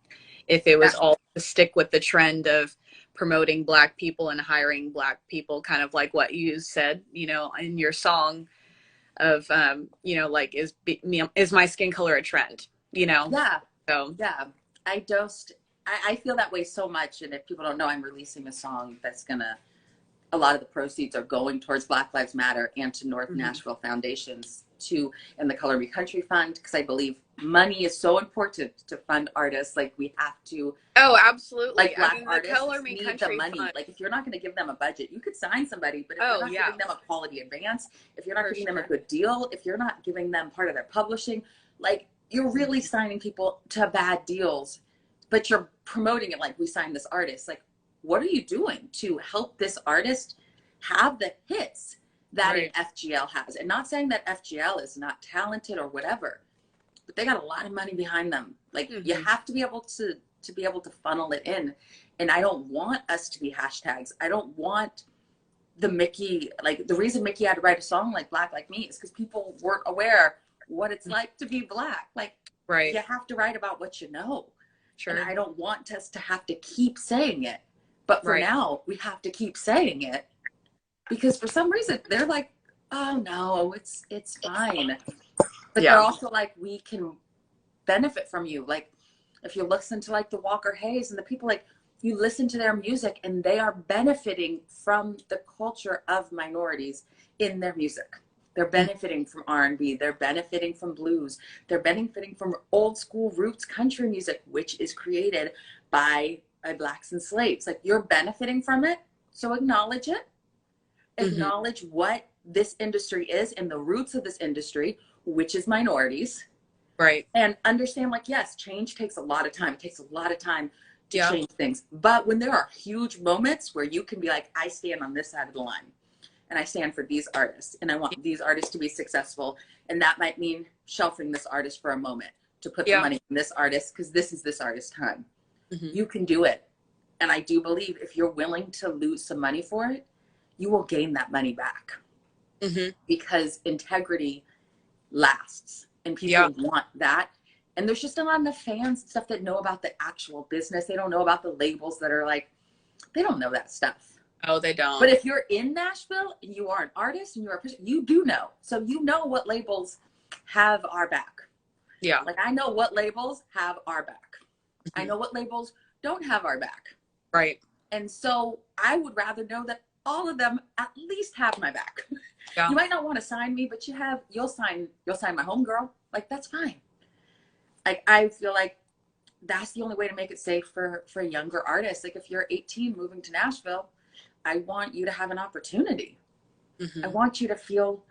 if it was all to stick with the trend of promoting Black people and hiring Black people, kind of like what you said, in your song of, like, is my skin color a trend, Yeah. So, yeah, I feel that way so much. And if people don't know, I'm releasing a song that's a lot of the proceeds are going towards Black Lives Matter and to North Nashville Foundations and the Color Me Country Fund, because I believe money is so important to fund artists. Like we have to. Oh, absolutely. Like Black artists need the money. Fund. Like if you're not going to give them a budget, you could sign somebody, but if you're not giving them a quality advance, if you're not giving them a good deal, if you're not giving them part of their publishing, like you're really signing people to bad deals, but you're promoting it like we signed this artist. Like, what are you doing to help this artist have the hits that an FGL has? And not saying that FGL is not talented or whatever, but they got a lot of money behind them. Like you have to be able to funnel it in. And I don't want us to be hashtags. I don't want the Mickey, like the reason Mickey had to write a song like Black Like Me is because people weren't aware what it's like to be Black. Like you have to write about what you know. Sure. And I don't want us to have to keep saying it. But for now, we have to keep saying it because for some reason they're like, oh no, it's fine. But they're also like, we can benefit from you. Like if you listen to like the Walker Hayes and the people, like you listen to their music and they are benefiting from the culture of minorities in their music. They're benefiting from R&B. They're benefiting from blues. They're benefiting from old school roots country music, which is created by blacks and slaves. Like, you're benefiting from it. So acknowledge it. Acknowledge what this industry is and the roots of this industry, which is minorities. Right. And understand, like, yes, change takes a lot of time. It takes a lot of time to change things. But when there are huge moments where you can be like, I stand on this side of the line and I stand for these artists and I want these artists to be successful. And that might mean shelving this artist for a moment to put the money in this artist because this is this artist's time. You can do it. And I do believe if you're willing to lose some money for it, you will gain that money back. Because integrity lasts and people want that. And there's just not enough fans and stuff that know about the actual business. They don't know about the labels that are like, they don't know that stuff. Oh, they don't. But if you're in Nashville and you are an artist and you're a person, you do know. So you know what labels have our back. Yeah. Like, I know what labels have our back. I know what labels don't have our back. Right. And so I would rather know that all of them at least have my back. You might not want to sign me, but you'll sign my homegirl. Like, that's fine. Like, I feel like that's the only way to make it safe for younger artists. Like, if you're 18 moving to Nashville, I want you to have an opportunity. I want you to feel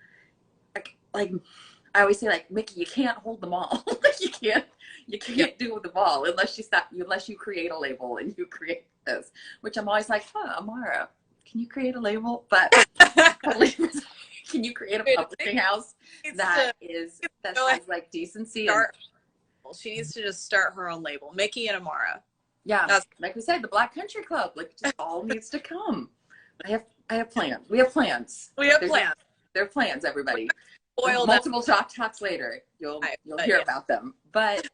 like I always say, like, Mickey, you can't hold them all. you can't do the ball unless you create a label and you create this, which I'm always like, Amara, can you create a label? But can you create a publishing house that has like decency? She needs to just start her own label, Mickey and Amara. Yeah, like we said, the Black Country Club, like, it just all needs to come. I have plans. We have plans. There are plans, everybody. Multiple talks later, you'll hear about them. But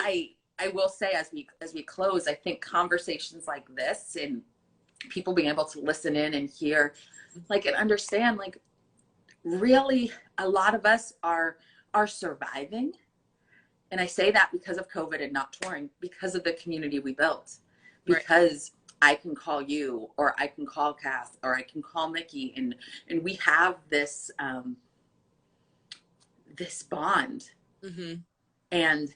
I will say, as we close, I think conversations like this and people being able to listen in and hear, like, and understand, like, really a lot of us are surviving. And I say that because of COVID and not touring, because of the community we built, because I can call you, or I can call Cass, or I can call Mickey, and we have this this bond, and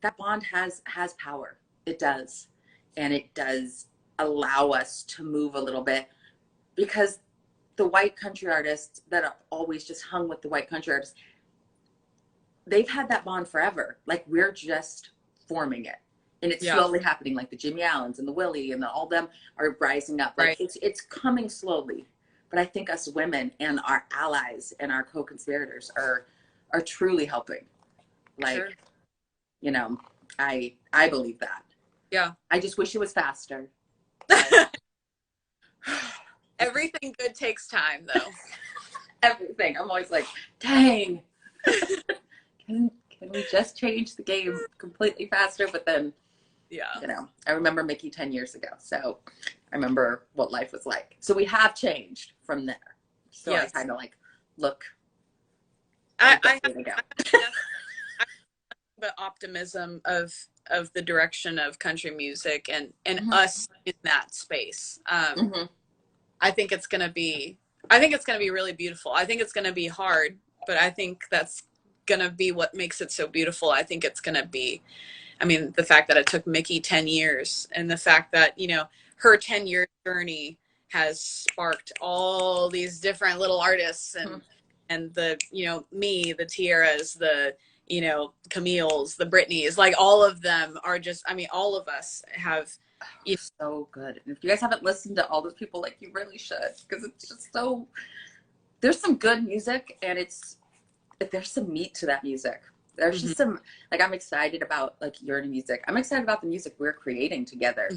that bond has power. It does, and it does allow us to move a little bit, because the white country artists that have always just hung with the white country artists, they've had that bond forever. Like, we're just forming it, and it's slowly happening. Like the Jimmy Allens and the Willie and all them are rising up. Like, it's coming slowly. But I think us women and our allies and our co-conspirators are truly helping. Like, you know, I believe that. Yeah. I just wish it was faster. Everything good takes time, though. Everything. I'm always like, dang. Can we just change the game completely faster? But then, you know, I remember Mickey 10 years ago. So I remember what life was like. So we have changed from there. So I kind of like, look. I have the optimism of the direction of country music and us in that space. I think it's going to be really beautiful. I think it's going to be hard, but I think that's going to be what makes it so beautiful. I think it's going to be, I mean, the fact that it took Mickey 10 years and the fact that, you know, her 10-year journey has sparked all these different little artists and the, you know, me, the Tiaras, the, you know, Camille's, the Britneys, like, all of them are just, I mean, all of us have. It's so good. And if you guys haven't listened to all those people, like, you really should, because it's just so, there's some good music, and there's some meat to that music. There's just some, like, I'm excited about, like, your music. I'm excited about the music we're creating together.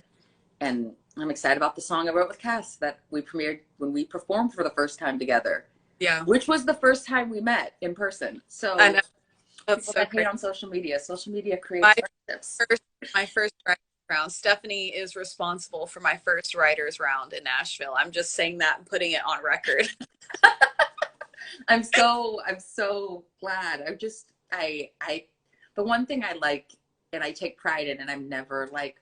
And I'm excited about the song I wrote with Cass that we premiered when we performed for the first time together. Yeah. Which was the first time we met in person. So I know. That's people so that hate on social media creates friendships. My first round. Stephanie is responsible for my first writers round in Nashville. I'm just saying that and putting it on record. I'm so glad. The one thing I like and I take pride in, and I'm never like,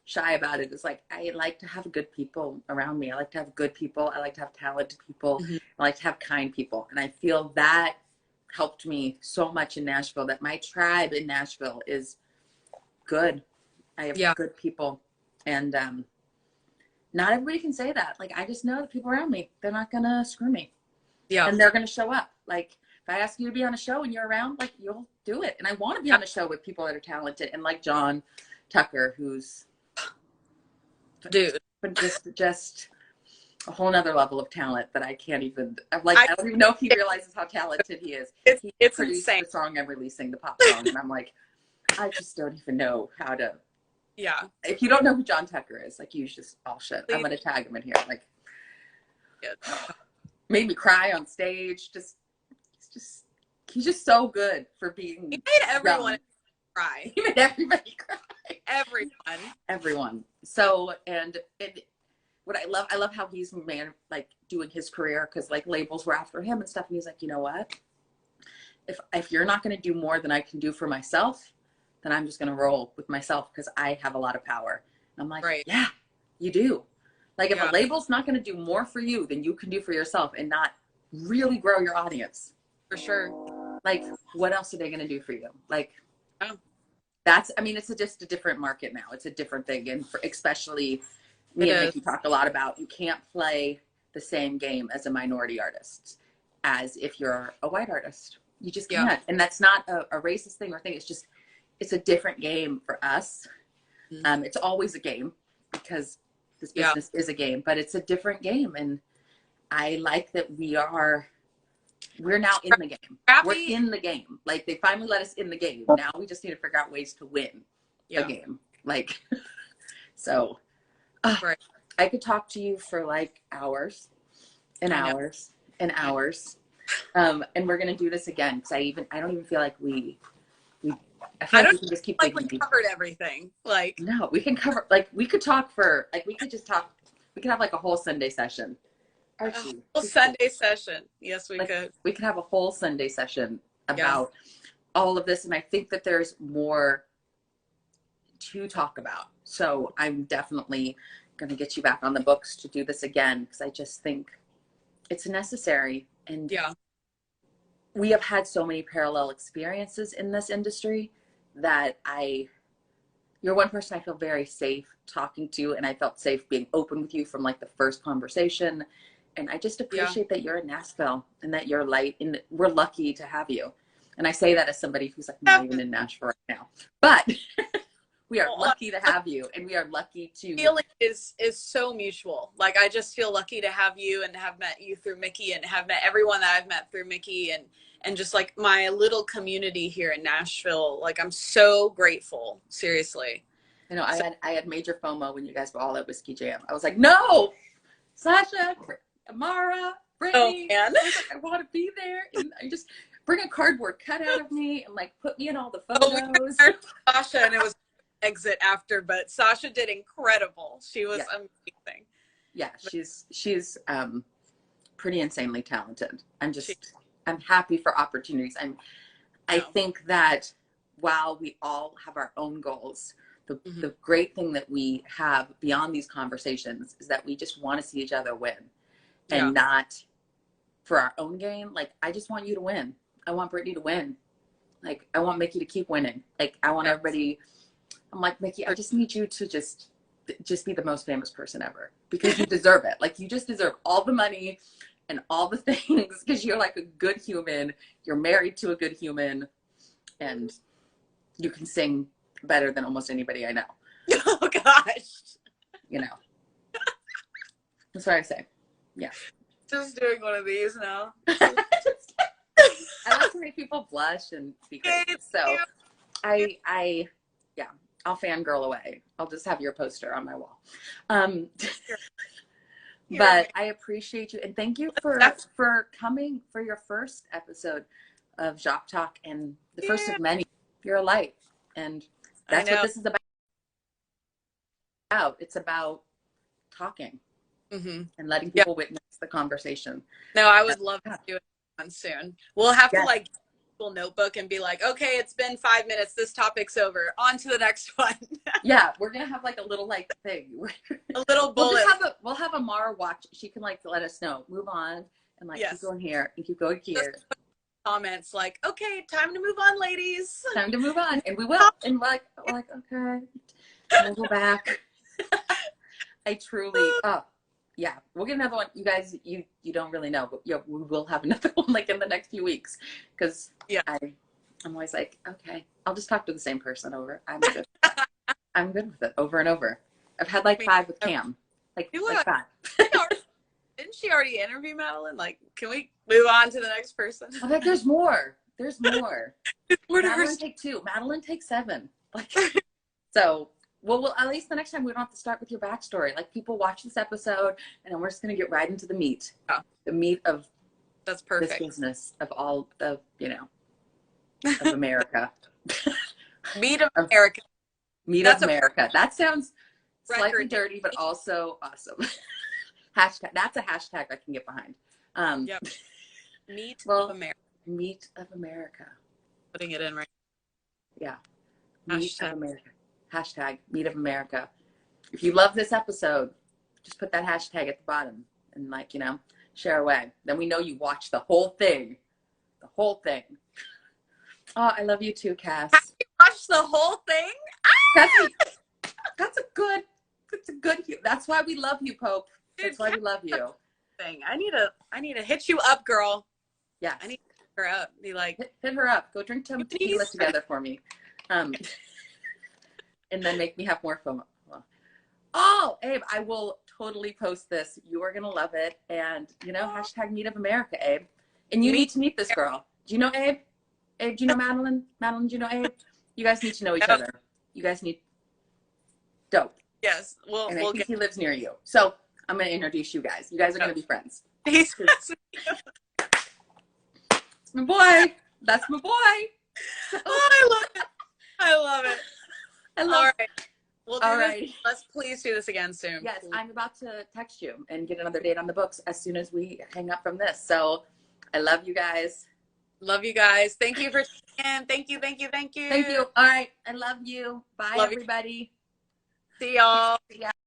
shy about it is like, I like to have good people around me. I like to have good people. I like to have talented people. Mm-hmm. I like to have kind people. And I feel that helped me so much in Nashville, that my tribe in Nashville is good. I have good people. And not everybody can say that. Like, I just know the people around me, they're not going to screw me. Yeah. And they're going to show up. Like, if I ask you to be on a show and you're around, like, you'll do it. And I want to be on a show with people that are talented, and like John Tucker, who's dude, but just a whole nother level of talent that I can't even, I don't even know if he realizes how talented he is. He it's produced insane. the song I'm releasing, the pop song, and I'm like, I just don't even know how to. Yeah. If you don't know who John Tucker is, like, you just, oh shit, I'm gonna tag him in here. Like, made me cry on stage. He's just so good for being. He made everyone young. cry. He made everybody cry. Everyone. So, and what I love how he's doing his career, because like labels were after him and stuff, and he's like, you know what? If you're not going to do more than I can do for myself, then I'm just going to roll with myself, because I have a lot of power. And I'm like, right. Yeah, you do. Like, if a label's not going to do more for you than you can do for yourself and not really grow your audience, for sure, like, what else are they going to do for you? Like, it's just a different market now. It's a different thing. And especially me and Nikki talk a lot about, you can't play the same game as a minority artist as if you're a white artist. You just can't. And that's not a racist thing or thing. It's just, it's a different game for us. It's always a game, because this business is a game, but it's a different game. And I like that we're now in the game. We're in the game. Like, they finally let us in the game. Now we just need to figure out ways to win a game. Like, so I could talk to you for like hours and hours and hours. And we're going to do this again, because I don't even feel like I feel like we can just keep like we covered everything. Like, no, we can cover, like, we could talk for, like, we could have like a whole Sunday session. Archie, a whole Sunday session. Yes, we could. We could have a whole Sunday session about all of this. And I think that there's more to talk about. So I'm definitely going to get you back on the books to do this again, because I just think it's necessary. And we have had so many parallel experiences in this industry that you're one person I feel very safe talking to, and I felt safe being open with you from like the first conversation. And I just appreciate that you're in Nashville and that you're light, and we're lucky to have you. And I say that as somebody who's like not even in Nashville right now, but we are lucky to have you, and we are lucky to. Feeling is so mutual. Like, I just feel lucky to have you, and to have met you through Mickey, and have met everyone that I've met through Mickey, and just like my little community here in Nashville. Like, I'm so grateful. Seriously. You know, I had major FOMO when you guys were all at Whiskey Jam. I was like, no, Sasha, Amara, Brittany, I want to be there. And I just bring a cardboard cutout of me and like put me in all the photos. Sasha, and it was exit after, but Sasha did incredible. She was amazing. Yeah, she's pretty insanely talented. I'm happy for opportunities. I think that while we all have our own goals, the great thing that we have beyond these conversations is that we just want to see each other win, and not for our own gain. Like, I just want you to win. I want Brittany to win. Like, I want Mickey to keep winning. Like, I want everybody. I'm like, Mickey, I just need you to just be the most famous person ever, because you deserve it. Like, you just deserve all the money and all the things, because you're like a good human. You're married to a good human, and you can sing better than almost anybody I know. Oh gosh. You know. That's what I say. Yeah. Just doing one of these now. I like to make people blush and be crazy. So I'll fangirl away. I'll just have your poster on my wall. But I appreciate you, and thank you for coming for your first episode of JAcques Talk, and the first of many. You're a light, and that's what this is about. It's about talking and letting people witness the conversation. No, I would love to do it soon. We'll have to school notebook and be like, okay, it's been 5 minutes. This topic's over. On to the next one. Yeah, we're gonna have like a little like thing. A little bullet. We'll have a Mara watch. She can like let us know. Move on and like keep going here and keep going here. Comments like, okay, time to move on, ladies. Time to move on, and we will. And we're like okay, we'll go back. I truly. Oh, yeah, we'll get another one. You guys, you don't really know, but yeah, we will have another one like in the next few weeks because I'm always like, okay, I'll just talk to the same person over. I'm good. I'm good with it over and over. I've had like 5 with Cam, like 5. Didn't she already interview Madeline? Like, can we move on to the next person? I bet there's more. There's more. Madeline take 2. Madeline take 7. Like, so. Well, at least the next time we don't have to start with your backstory. Like, people watch this episode, and then we're just going to get right into the meat. Oh. The meat of that's perfect. This business of all the, of America. Meat of America. Meat of America. That sounds slightly dirty, but also awesome. Hashtag. That's a hashtag I can get behind. Yep. Meat of America. Meat of America. Putting it in right now. Yeah. Meat of America. Hashtag Meat of America. If you love this episode, just put that hashtag at the bottom and share away. Then we know you watched the whole thing. The whole thing. Oh, I love you too, Cass. You watched the whole thing? That's a good, that's why we love you, Pope. That's why we love you. I need to hit you up, girl. Yeah. I need to hit her up. Be like, hit her up. Go drink some tequila together for me. And then make me have more FOMO. Oh, Abe, I will totally post this. You are going to love it. And, hashtag Meat of America, Abe. And you need to meet this girl. Do you know Abe? Abe, do you know Madeline? Madeline, do you know Abe? You guys need to know each other. You guys need dope. Yes. And I think he lives near you. So I'm going to introduce you guys. You guys are going to be friends. He's my boy. That's my boy. I love it. I love it. All right. We'll do this. Let's please do this again soon. Yes, I'm about to text you and get another date on the books as soon as we hang up from this. So I love you guys. Love you guys. Thank you for tuning in. Thank you. Thank you. Thank you. Thank you. All right. I love you. Bye, everybody. See y'all. See ya.